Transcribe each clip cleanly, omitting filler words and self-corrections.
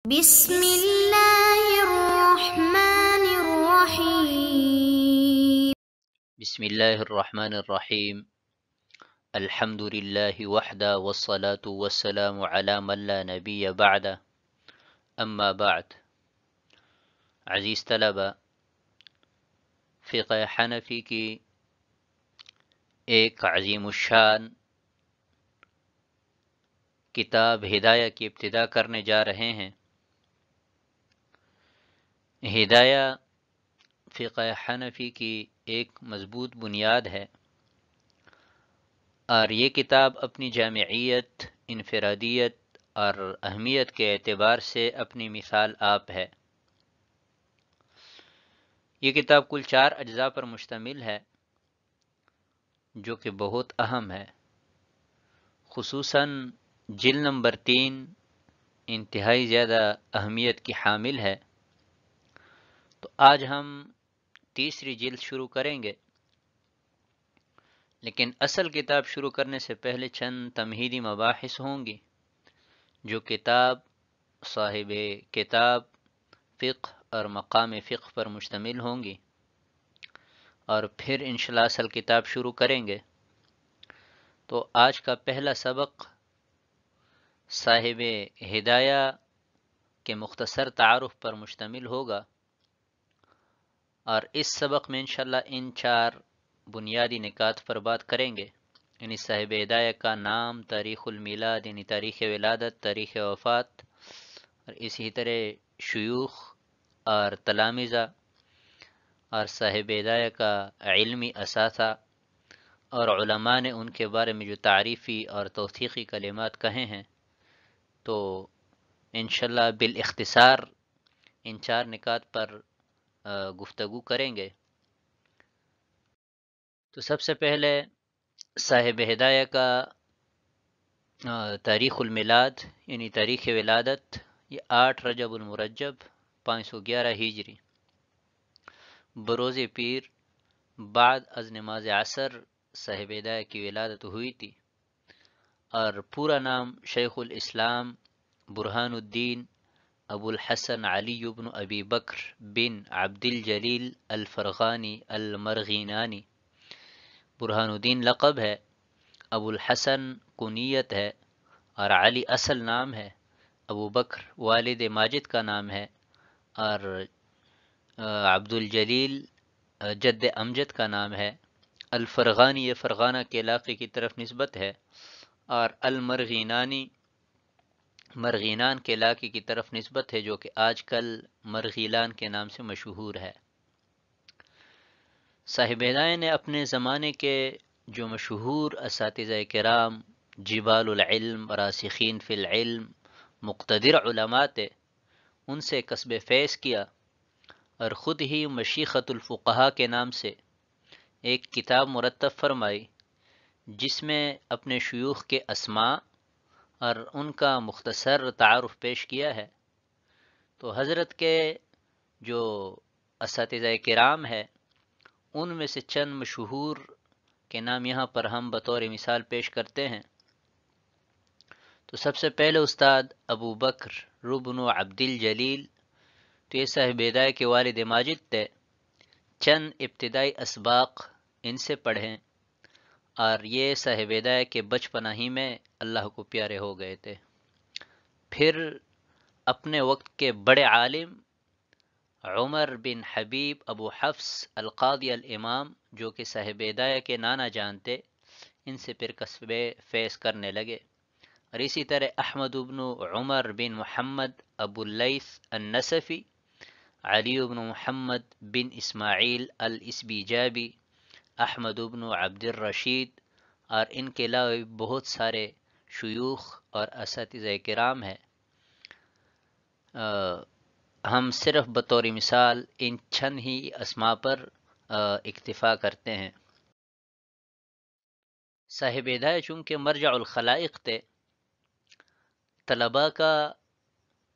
بسم اللہ الرحمن الرحیم بسم اللہ الرحمن الرحیم الحمد للہ وحدہ والصلاة والسلام علی من لا نبی بعد اما بعد. عزیز طلبہ، فقہ حنفی کی ایک عظیم الشان کتاب ہدایہ کی ابتدا کرنے جا رہے ہیں. ہدایہ فقہ حنفی کی ایک مضبوط بنیاد ہے، اور یہ کتاب اپنی جامعیت، انفرادیت اور اہمیت کے اعتبار سے اپنی مثال آپ ہے. یہ کتاب کل 4 اجزاء پر مشتمل ہے جو کہ بہت اہم ہے. خصوصاً جلد نمبر 3 انتہائی زیادہ اہمیت کی حامل ہے. تو آج ہم تیسری جلد شروع کریں گے، لیکن اصل کتاب شروع کرنے سے پہلے چند تمہیدی مباحث ہوں گی جو کتاب صاحب کتاب فقہ اور مقام فقہ پر مشتمل ہوں گی، اور پھر انشاءاللہ اصل کتاب شروع کریں گے. تو آج کا پہلا سبق صاحب ہدایہ کے مختصر تعارف پر مشتمل ہوگا، اور اس سبق میں انشاءاللہ ان 4 بنیادی نکات پر بات کریں گے، یعنی صاحب ہدایہ کا نام، تاریخ المیلاد یعنی تاریخ ولادت، تاریخ وفات، اور اسی طرح شیوخ اور تلامذہ، اور صاحب ہدایہ کا علمی اثاثہ، اور علماء نے ان کے بارے میں جو تعریفی اور توثیقی کلمات کہے ہیں. تو انشاءاللہ بالاختصار ان 4 نکات پر گفتگو کریں گے. تو سب سے پہلے صاحب ہدایہ کا تاریخ المیلاد یعنی تاریخ ولادت، یہ 8 رجب المرجب 511 ہجری بروز پیر بعد از نماز عصر صاحب ہدایہ کی ولادت ہوئی تھی، اور پورا نام شیخ الاسلام برہان الدین ابو الحسن علی بن ابی بکر بن عبد الجلیل الفرغانی المرغینانی. برہان الدین لقب ہے، ابو الحسن کنیت ہے، اور علی اصل نام ہے. ابو بکر والد ماجد کا نام ہے، اور عبد الجلیل جد امجد کا نام ہے. الفرغانی یہ فرغانہ کے علاقے کی طرف نسبت ہے، اور المرغینانی مرغینان کے علاقے کی طرف نسبت ہے، جو کہ آج کل مرغیلان کے نام سے مشہور ہے. صاحب ہدایہ نے اپنے زمانے کے جو مشہور اساتذہ کرام، جبال العلم، راسخین فی العلم، مقتدر علماء تھے، ان سے کسب فیض کیا، اور خود ہی مشیخۃ الفقہاء کے نام سے ایک کتاب مرتب فرمائی، جس میں اپنے شیوخ کے اسماء اور ان کا مختصر تعارف پیش کیا ہے. تو حضرت کے جو اساتذہ کرام ہے ان میں سے چند مشہور کے نام یہاں پر ہم بطور مثال پیش کرتے ہیں. تو سب سے پہلے استاد ابو بکر ربن عبد الجلیل، تو یہ صاحب ہدایہ کے والد ماجد تھے. چند ابتدائی اسباق ان سے پڑھیں، اور یہ صاحب ہدایہ کے بچپنا ہی میں اللہ کو پیارے ہو گئے تھے. پھر اپنے وقت کے بڑے عالم عمر بن حبیب ابو حفص القاضی الامام، جو کہ صاحب ہدایہ کے نانا جانتے، ان سے پھر کسب فیض کرنے لگے. اور اسی طرح احمد بن عمر بن محمد ابو اللیث النصفی، علی بن محمد بن اسماعیل الاسبیجابی، احمد بن عبد الرشید، اور ان کے علاوہ بہت سارے شیوخ اور اساتذہ کرام ہیں. ہم صرف بطور مثال ان چند ہی اسماء پر اکتفا کرتے ہیں. صاحب ہدایہ چونکہ مرجع الخلائق تھے، طلباء کا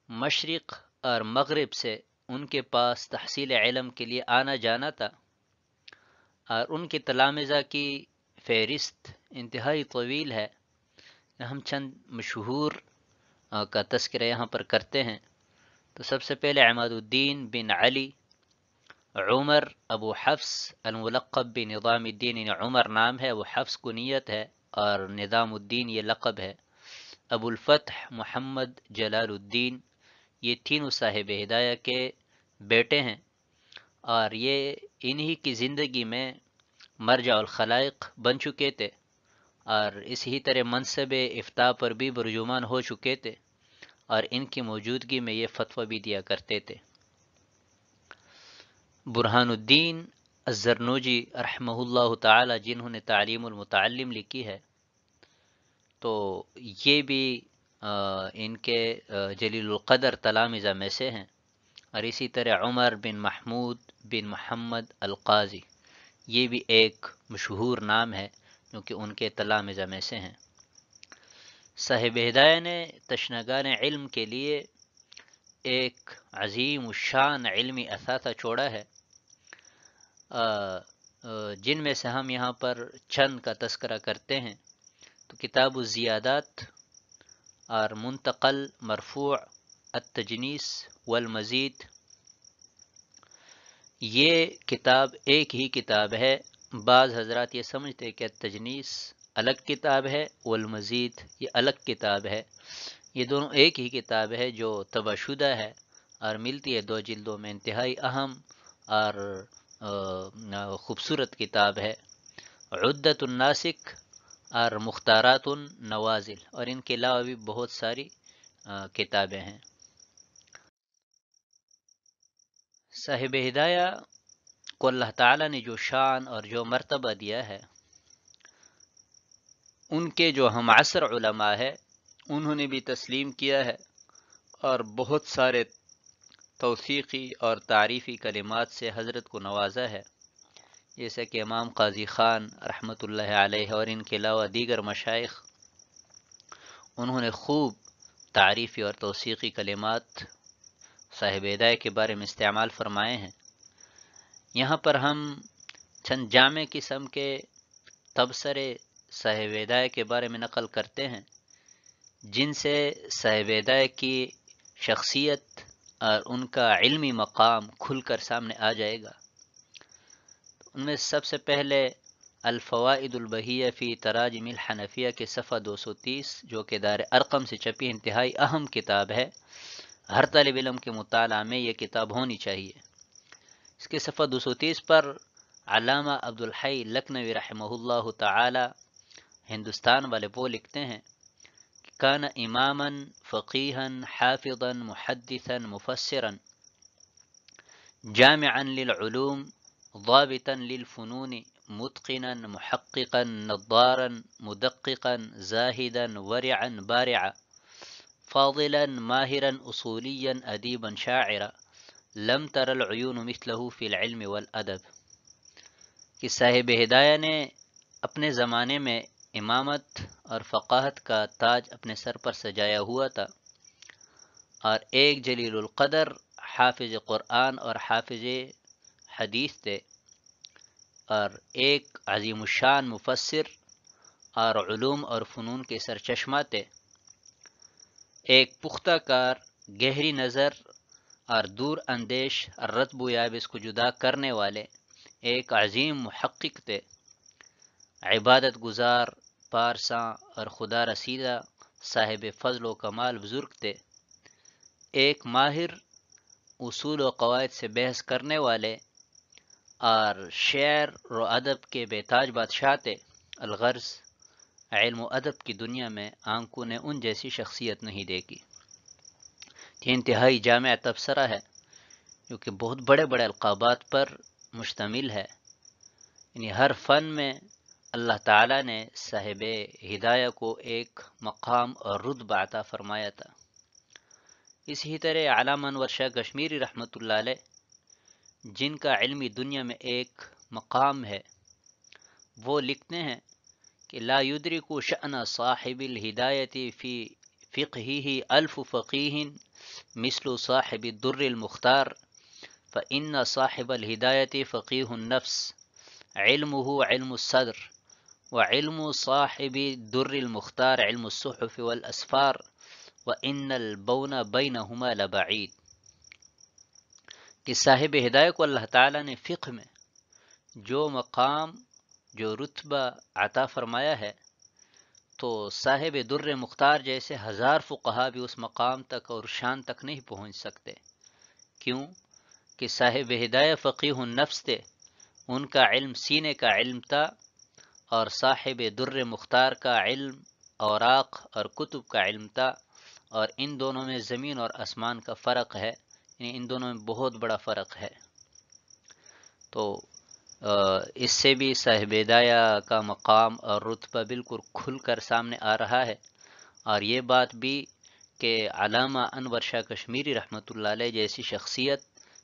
مشرق اور مغرب سے ان کے پاس تحصیل علم کے لیے آنا جانا تھا، اور ان کے تلامذہ کی فہرست انتہائی طویل ہے. ہم چند مشہور کا تذکرہ یہاں پر کرتے ہیں. تو سب سے پہلے عماد الدین بن علی عمر ابو حفص الملقب بنظام الدین، یعنی عمر نام ہے، ابو حفص کنیت ہے، اور نظام الدین یہ لقب ہے۔ ابو الفتح محمد جلال الدین، یہ تینوں صاحب ہدایہ کے بیٹے ہیں، اور یہ انہی کی زندگی میں مرجع الخلائق بن چکے تھے، اور اسی طرح منصب افتاء پر بھی برجمان ہو چکے تھے، اور ان کی موجودگی میں یہ فتویٰ بھی دیا کرتے تھے۔ برہان الدین الزرنوجی رحمہ اللہ تعالی، جنہوں نے تعلیم المتعلم لکھی ہے، تو یہ بھی ان کے جلیل القدر تلامذہ میں سے ہیں، اور اسی طرح عمر بن محمود بن محمد القاضی، یہ بھی ایک مشہور نام ہے جو کہ ان کے تلامذہ میں سے ہیں۔ صاحب ہدایہ نے تشنگان علم کے لیے ایک عظیم الشان علمی اثاثہ چھوڑا ہے، جن میں سے ہم یہاں پر چند کا تذکرہ کرتے ہیں۔ تو کتاب الزیادات اور منتقل مرفوع التجنیس والمزید، یہ کتاب ایک ہی کتاب ہے۔ بعض حضرات یہ سمجھتے کہ التجنیس الگ کتاب ہے، والمزید یہ الگ کتاب ہے۔ یہ دونوں ایک ہی کتاب ہے جو طبع شدہ ہے اور ملتی ہے 2 جلدوں میں، انتہائی اہم اور خوبصورت کتاب ہے۔ عدت الناسک اور مختارات النوازل، اور ان کے علاوہ بھی بہت ساری کتابیں ہیں۔ صاحب ہدایہ کو اللہ تعالیٰ نے جو شان اور جو مرتبہ دیا ہے، ان کے جو ہم عصر علماء ہے انہوں نے بھی تسلیم کیا ہے، اور بہت سارے توثیقی اور تعریفی کلمات سے حضرت کو نوازا ہے، جیسے کہ امام قاضی خان رحمۃ اللہ علیہ اور ان کے علاوہ دیگر مشائخ، انہوں نے خوب تعریفی اور توثیقی کلمات صاحب ہدایہ کے بارے میں استعمال فرمائے ہیں۔ یہاں پر ہم چند جامع قسم کے تبصرے صاحب ہدایہ کے بارے میں نقل کرتے ہیں، جن سے صاحب ہدایہ کی شخصیت اور ان کا علمی مقام کھل کر سامنے آ جائے گا۔ ان میں سب سے پہلے الفوائد البہیہ فی تراجم الحنفیہ کے صفحہ 230، جو کہ دار ارقم سے چھپی انتہائی اہم کتاب ہے، ہر طالب علم کے مطالعہ میں یہ کتاب ہونی چاہیے۔ اس کے صفحہ 230 پر علامہ عبدالحی لکھنوی رحمہ اللہ تعالی ہندوستان والے وہ لکھتے ہیں کہ کان اماما فقیہا حافظا محدثا مفسرا جامعا للعلوم ضابطا للفنون متقنا محققا نظارا مدققا زاہدا ورعا بارعا فاضلا ماہرا اصولیا ادیبا شاعرا لم تر العیون مثلہ فی العلم والادب، کہ صاحب ہدایہ نے اپنے زمانے میں امامت اور فقاہت کا تاج اپنے سر پر سجایا ہوا تھا، اور ایک جلیل القدر حافظ قرآن اور حافظ حدیث تھے، اور ایک عظیم الشان مفسر اور علوم اور فنون کے سرچشمہ تھے، ایک پختہ کار، گہری نظر اور دور اندیش رطب و یابس کو جدا کرنے والے ایک عظیم محقق تھے، عبادت گزار، پارساں اور خدا رسیدہ صاحب فضل و کمال بزرگ تھے، ایک ماہر اصول و قواعد سے بحث کرنے والے اور شعر و ادب کے بے تاج بادشاہ تھے۔ الغرض علم و ادب کی دنیا میں آنکھوں نے ان جیسی شخصیت نہیں دیکھی۔ یہ انتہائی جامع تبصرہ ہے جو کہ بہت بڑے بڑے القابات پر مشتمل ہے، یعنی ہر فن میں اللہ تعالیٰ نے صاحب ہدایہ کو ایک مقام اور رتبہ عطا فرمایا تھا۔ اسی طرح علامہ انور شاہ کشمیری رحمۃ اللہ علیہ، جن کا علمی دنیا میں ایک مقام ہے، وہ لکھتے ہیں کہ لا یدرک شأن صاحب الہدایت فی فقہہ الف فقیہ مثل صاحب الدر المختار فإن صاحب الہدایت فقیہ النفس علمہ علم الصدر وعلم صاحب الدر المختار علم الصحف والاسفار وإن البون بینہما لبعید۔ کہ صاحب ہدایت کو اللہ تعالیٰ نے فقہ میں جو مقام جو رتبہ عطا فرمایا ہے، تو صاحب در مختار جیسے ہزار فقہا بھی اس مقام تک اور شان تک نہیں پہنچ سکتے۔ کیوں؟ کہ صاحب ہدایت فقیہ النفس تھے، ان کا علم سینے کا علم تھا، اور صاحب در مختار کا علم اوراق اور کتب کا علم تھا، اور ان دونوں میں زمین اور آسمان کا فرق ہے، یعنی ان دونوں میں بہت بڑا فرق ہے۔ تو اس سے بھی صاحب ہدایت کا مقام اور رتبہ بالکل کھل کر سامنے آ رہا ہے۔ اور یہ بات بھی کہ علامہ انور شاہ کشمیری رحمۃ اللہ علیہ جیسی شخصیت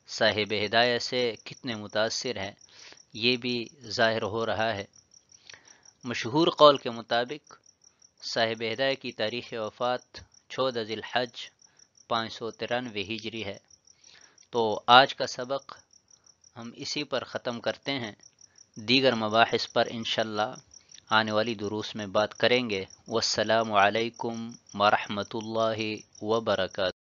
صاحب ہدایت سے کتنے متاثر ہیں، یہ بھی ظاہر ہو رہا ہے۔ مشہور قول کے مطابق صاحب ہدایت کی تاریخ وفات 14 ذی الحج 593 ہجری ہے۔ تو آج کا سبق ہم اسی پر ختم کرتے ہیں، دیگر مباحث پر انشاءاللہ آنے والی دروس میں بات کریں گے۔ والسلام علیکم ورحمۃ اللہ وبرکاتہ۔